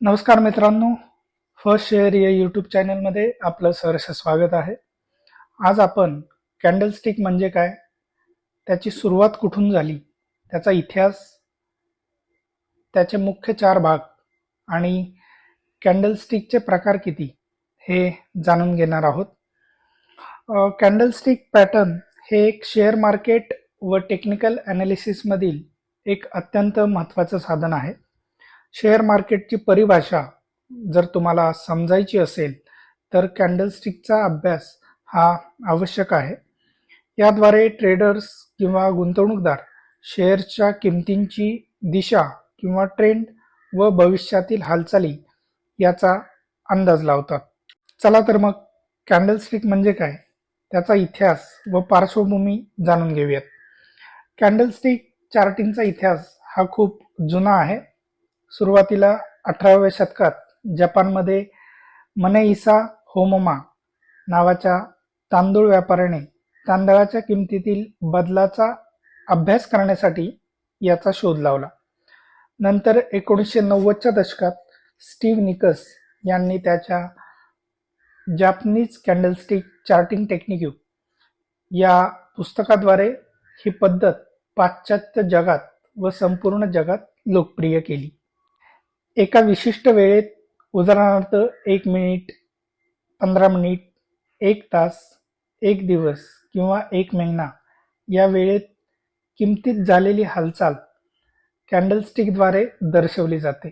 नमस्कार मित्रांनो, first share या यूट्यूब चॅनलमध्ये आपलं सहर्ष स्वागत आहे. आज आपण कॅन्डलस्टिक म्हणजे काय, त्याची सुरुवात कुठून झाली, त्याचा इतिहास, त्याचे मुख्य 4 भाग आणि कॅन्डलस्टिकचे प्रकार किती हे जाणून घेणार आहोत. कॅन्डलस्टिक पॅटर्न हे एक शेअर मार्केट व टेक्निकल ॲनालिसिसमधील एक अत्यंत महत्त्वाचं साधन आहे. शेअर मार्केटची परिभाषा जर तुम्हाला समजायची असेल तर कॅन्डलस्टिकचा अभ्यास हा आवश्यक आहे. याद्वारे ट्रेडर्स किंवा गुंतवणूकदार शेअर्सच्या किमतींची दिशा किंवा ट्रेंड व भविष्यातील हालचाली याचा अंदाज लावतात. चला तर मग कॅन्डलस्टिक म्हणजे काय, त्याचा इतिहास व पार्श्वभूमी जाणून घेऊयात. कॅन्डलस्टिक चार्टिंगचा इतिहास हा खूप जुना आहे. सुरुवातीला 18व्या शतकात जपानमध्ये मनेइसा होमोमा नावाच्या तांदूळ व्यापाऱ्याने तांदळाच्या किमतीतील बदलाचा अभ्यास करण्यासाठी याचा शोध लावला. नंतर 1990च्या दशकात स्टीव्ह निकस यांनी त्याच्या जॅपनीज कॅन्डलस्टिक चार्टिंग टेक्निक या पुस्तकाद्वारे ही पद्धत पाश्चात्य जगात व संपूर्ण जगात लोकप्रिय केली. एका विशिष्ट वेळेत, उदाहरणार्थ 1 मिनिट, 15 मिनिट, 1 तास, 1 दिवस किंवा 1 महिना या वेळेत किमतीत झालेली हालचाल कॅन्डलस्टिकद्वारे दर्शवली जाते.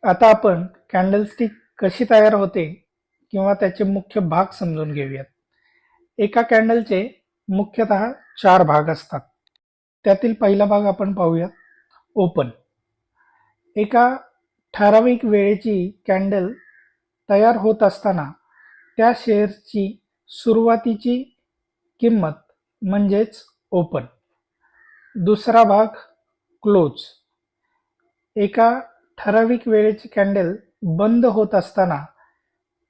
आता आपण कॅन्डलस्टिक कशी तयार होते किंवा त्याचे मुख्य भाग समजून घेऊयात. एका कॅन्डलचे मुख्यतः 4 भाग असतात. त्यातील पहिला भाग आपण पाहूयात, ओपन. एका ठराविक वेळेची कॅन्डल तयार होत असताना त्या शेअर्सची सुरुवातीची किंमत म्हणजेच ओपन. दुसरा भाग, क्लोज. एका ठराविक वेळेची कॅन्डल बंद होत असताना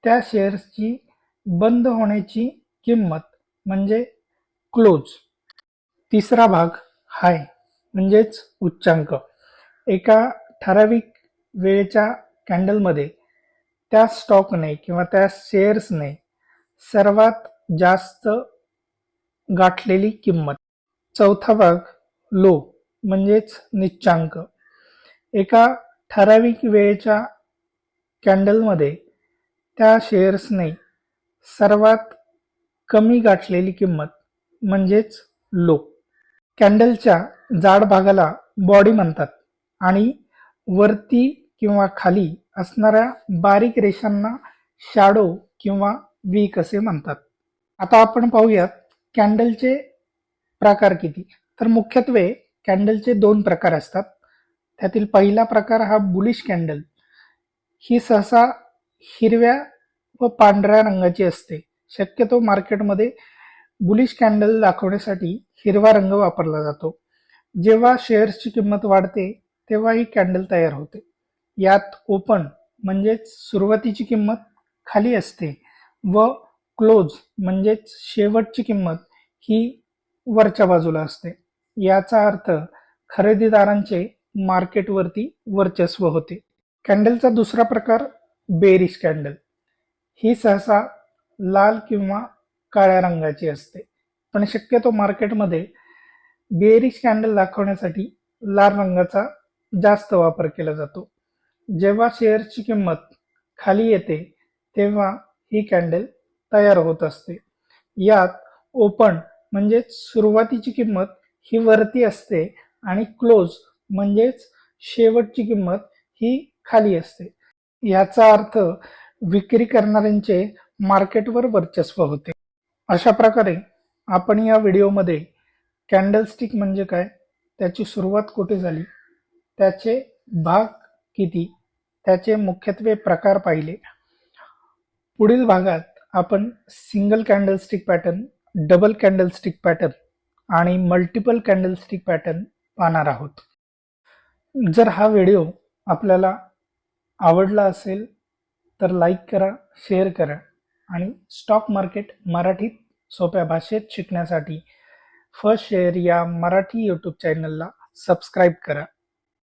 त्या शेअर्सची बंद होण्याची किंमत म्हणजे क्लोज. तिसरा भाग, हाय म्हणजेच उच्चांक. एका ठराविक वेळेच्या कॅन्डलमध्ये त्या स्टॉकने किंवा त्या शेअर्सने सर्वात जास्त गाठलेली किंमत. चौथा भाग, लो म्हणजेच निच्चांक. एका ठराविक वेळेच्या कॅन्डलमध्ये त्या शेअर्सने सर्वात कमी गाठलेली किंमत म्हणजेच लो. कॅन्डलच्या जाड भागाला बॉडी म्हणतात आणि वरती किंवा खाली असणाऱ्या बारीक रेषांना शॅडो किंवा वीक असे म्हणतात. आता आपण पाहूयात कॅन्डलचे प्रकार किती. तर मुख्यत्वे कॅन्डलचे 2 प्रकार असतात. त्यातील पहिला प्रकार हा बुलिश कॅन्डल. ही सहसा हिरव्या व पांढऱ्या रंगाची असते. शक्यतो मार्केटमध्ये बुलिश कॅन्डल दाखवण्यासाठी हिरवा रंग वापरला जातो. जेव्हा शेअर्सची किंमत वाढते तेव्हा ही कॅन्डल तयार होते. यात ओपन म्हणजेच सुरुवातीची किंमत खाली असते व क्लोज म्हणजेच शेवटची किंमत ही वरच्या बाजूला असते. याचा अर्थ खरेदीदारांचे मार्केटवरती वर्चस्व होते. कॅन्डलचा दुसरा प्रकार, बेरिश कॅन्डल. ही सहसा लाल किंवा काळ्या रंगाची असते, पण शक्यतो मार्केटमध्ये बेरिश कॅन्डल दाखवण्यासाठी लाल रंगाचा जास्त वापर केला जातो. जेव्हा शेअरची किंमत खाली येते तेव्हा ही कॅन्डल तयार होत असते. यात ओपन म्हणजेच सुरुवातीची किंमत ही वरती असते आणि क्लोज म्हणजेच शेवटची किंमत ही खाली असते. याचा अर्थ विक्री करणाऱ्यांचे मार्केटवर वर्चस्व होते. अशा प्रकारे आपण या व्हिडिओमध्ये कॅन्डलस्टिक म्हणजे काय, त्याची सुरुवात कुठे झाली, त्याचे भाग किती, त्याचे मुख्यत्वे प्रकार पाहिले. पुढील भागात आपण single candlestick pattern, double candlestick pattern आणि मल्टिपल कॅन्डलस्टिक पॅटर्न पाहणार आहोत. जर हा व्हिडिओ आपल्याला आवडला असेल तर लाईक करा, शेअर करा आणि स्टॉक मार्केट मराठीत सोप्या भाषेत शिकण्यासाठी फर्स्ट शेअर या मराठी यूट्यूब चॅनलला सबस्क्राईब करा.